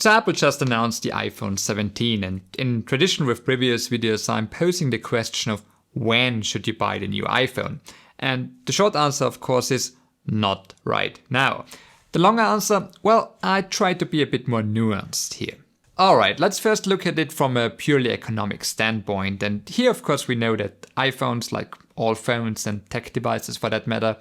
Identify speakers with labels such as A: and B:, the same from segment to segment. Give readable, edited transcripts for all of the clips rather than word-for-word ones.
A: So Apple just announced the iPhone 17, and in tradition with previous videos, I'm posing the question of when should you buy the new iPhone? And the short answer, of course, is not right now. The longer answer, well, I try to be a bit more nuanced here. Alright, let's first look at it from a purely economic standpoint. And here, of course, we know that iPhones, like all phones and tech devices for that matter,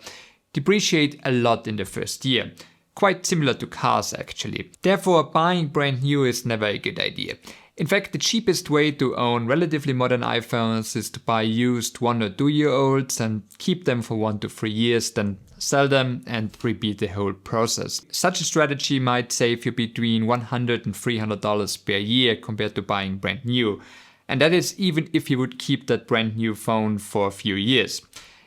A: depreciate a lot in the first year. Quite similar to cars, actually. Therefore, buying brand new is never a good idea. In fact, the cheapest way to own relatively modern iPhones is to buy used 1 or 2 year olds and keep them for 1 to 3 years, then sell them and repeat the whole process. Such a strategy might save you between $100 and $300 per year compared to buying brand new. And that is even if you would keep that brand new phone for a few years.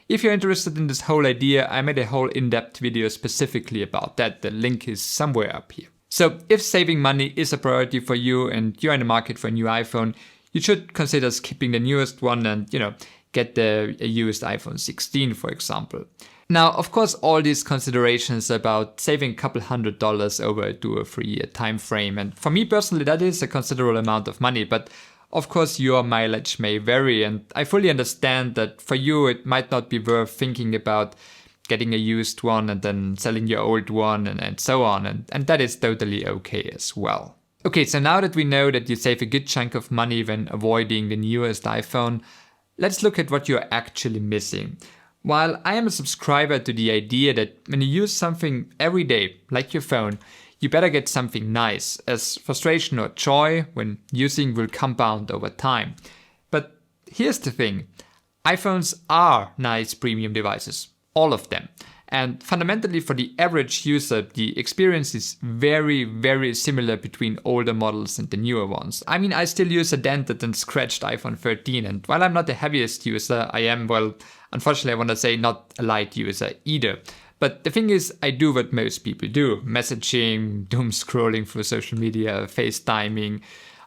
A: If you're interested in this whole idea, I made a whole in-depth video specifically about that. The link is somewhere up here. So if saving money is a priority for you and you're in the market for a new iPhone, you should consider skipping the newest one and, get a used iPhone 16, for example. Now, of course, all these considerations about saving a couple $100 over a 2 or 3 year time frame. And for me personally, that is a considerable amount of money. But of course, your mileage may vary. And I fully understand that for you, it might not be worth thinking about getting a used one and then selling your old one and so on. And that is totally okay as well. Okay, so now that we know that you save a good chunk of money when avoiding the newest iPhone, let's look at what you're actually missing. While I am a subscriber to the idea that when you use something every day, like your phone, you better get something nice, as frustration or joy when using will compound over time. But here's the thing, iPhones are nice premium devices. All of them. And fundamentally for the average user, the experience is very, very similar between older models and the newer ones. I mean, I still use a dented and scratched iPhone 13, and while I'm not the heaviest user, I am, well, unfortunately I want to say not a light user either. But the thing is, I do what most people do. Messaging, doom scrolling through social media, FaceTiming,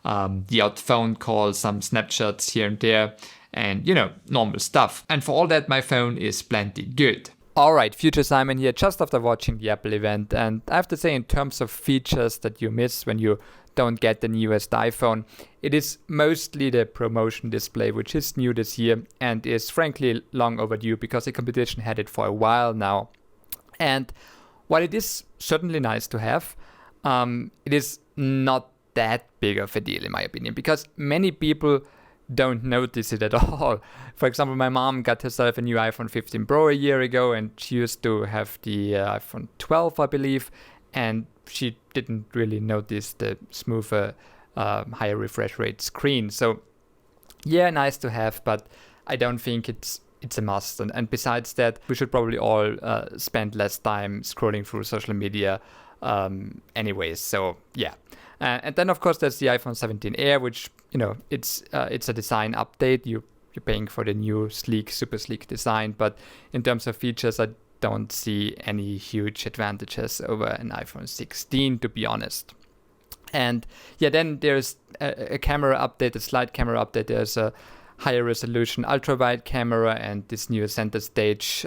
A: the odd phone call, some snapshots here and there. And, normal stuff. And for all that, my phone is plenty good. Alright, Future Simon here, just after watching the Apple event. And I have to say, in terms of features that you miss when you don't get the newest iPhone, it is mostly the promotion display, which is new this year and is frankly long overdue because the competition had it for a while now. And while it is certainly nice to have, it is not that big of a deal in my opinion, because many people don't notice it at all. For example, my mom got herself a new iPhone 15 Pro a year ago, and she used to have the iPhone 12, I believe, and she didn't really notice the smoother, higher refresh rate screen. So yeah, nice to have, but I don't think it's a must. And besides that, we should probably all spend less time scrolling through social media anyways. So yeah. And then of course there's the iPhone 17 Air, which it's a design update. You're paying for the new super sleek design, but in terms of features, I don't see any huge advantages over an iPhone 16, to be honest. And yeah, then there's a camera update, a slide camera update. There's a higher resolution ultra wide camera and this new center stage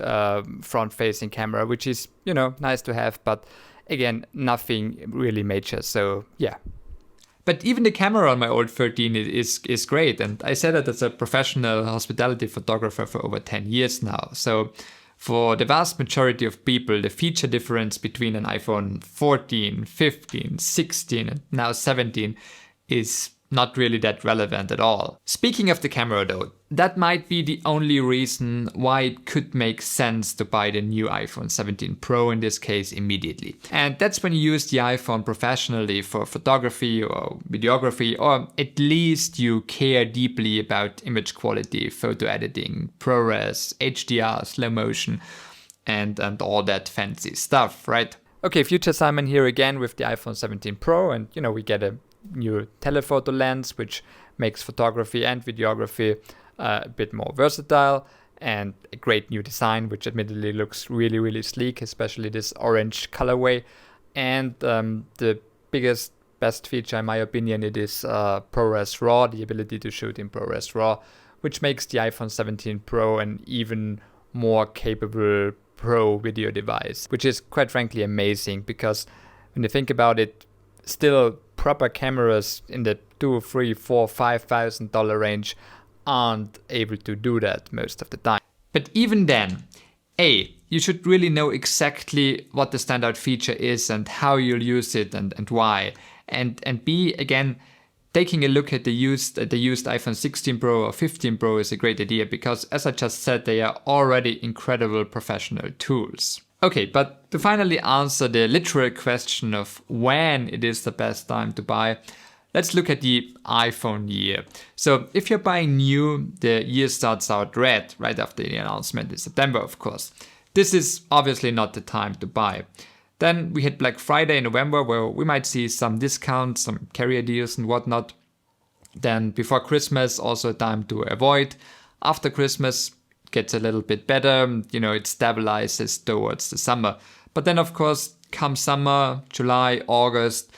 A: front facing camera, which is nice to have, but again, nothing really major. So yeah. But even the camera on my old 13 is great. And I said that as a professional hospitality photographer for over 10 years now. So for the vast majority of people, the feature difference between an iPhone 14, 15, 16, and now 17 is not really that relevant at all. Speaking of the camera though, that might be the only reason why it could make sense to buy the new iPhone 17 Pro in this case immediately. And that's when you use the iPhone professionally for photography or videography, or at least you care deeply about image quality, photo editing, ProRes, HDR, slow motion, and all that fancy stuff, right? Okay, Future Simon here again with the iPhone 17 Pro, and we get a new telephoto lens, which makes photography and videography a bit more versatile, and a great new design, which admittedly looks really, really sleek, especially this orange colorway. And the best feature, in my opinion, it is ProRes RAW, the ability to shoot in ProRes RAW, which makes the iPhone 17 Pro an even more capable pro video device, which is quite frankly amazing, because when you think about it, still proper cameras in the $2, $3, $4, $5,000 range aren't able to do that most of the time. But even then, A, you should really know exactly what the standout feature is and how you'll use it and why. And B, again, taking a look at the used iPhone 16 Pro or 15 Pro is a great idea because, as I just said, they are already incredible professional tools. Okay, but to finally answer the literal question of when it is the best time to buy, let's look at the iPhone year. So if you're buying new, the year starts out red right after the announcement in September, of course. This is obviously not the time to buy. Then we hit Black Friday in November, where we might see some discounts, some carrier deals and whatnot. Then before Christmas, also a time to avoid. After Christmas, it gets a little bit better. It stabilizes towards the summer. But then, of course, come summer, July, August,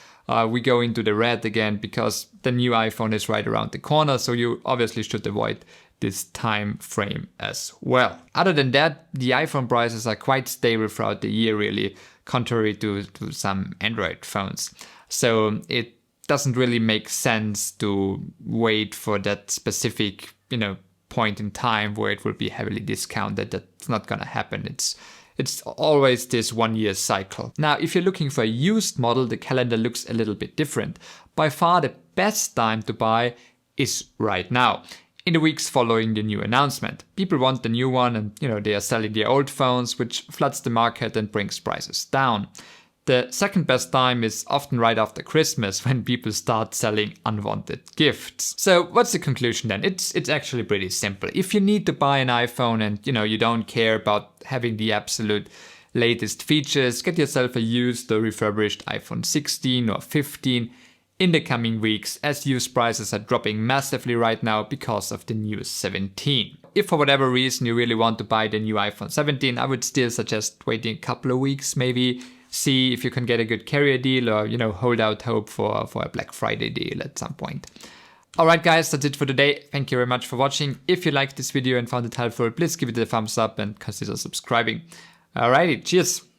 A: we go into the red again because the new iPhone is right around the corner. So you obviously should avoid this time frame as well. Other than that, the iPhone prices are quite stable throughout the year, really, contrary to some Android phones. So it doesn't really make sense to wait for that specific, point in time where it will be heavily discounted. That's not gonna happen. It's always this 1 year cycle. Now, if you're looking for a used model, the calendar looks a little bit different. By far the best time to buy is right now, in the weeks following the new announcement. People want the new one and they are selling their old phones, which floods the market and brings prices down. The second best time is often right after Christmas, when people start selling unwanted gifts. So what's the conclusion then? It's actually pretty simple. If you need to buy an iPhone and you don't care about having the absolute latest features, get yourself a used or refurbished iPhone 16 or 15 in the coming weeks, as used prices are dropping massively right now because of the new 17. If for whatever reason you really want to buy the new iPhone 17, I would still suggest waiting a couple of weeks, maybe see if you can get a good carrier deal or, hold out hope for a Black Friday deal at some point. Alright guys, that's it for today. Thank you very much for watching. If you liked this video and found it helpful, please give it a thumbs up and consider subscribing. Alrighty, cheers!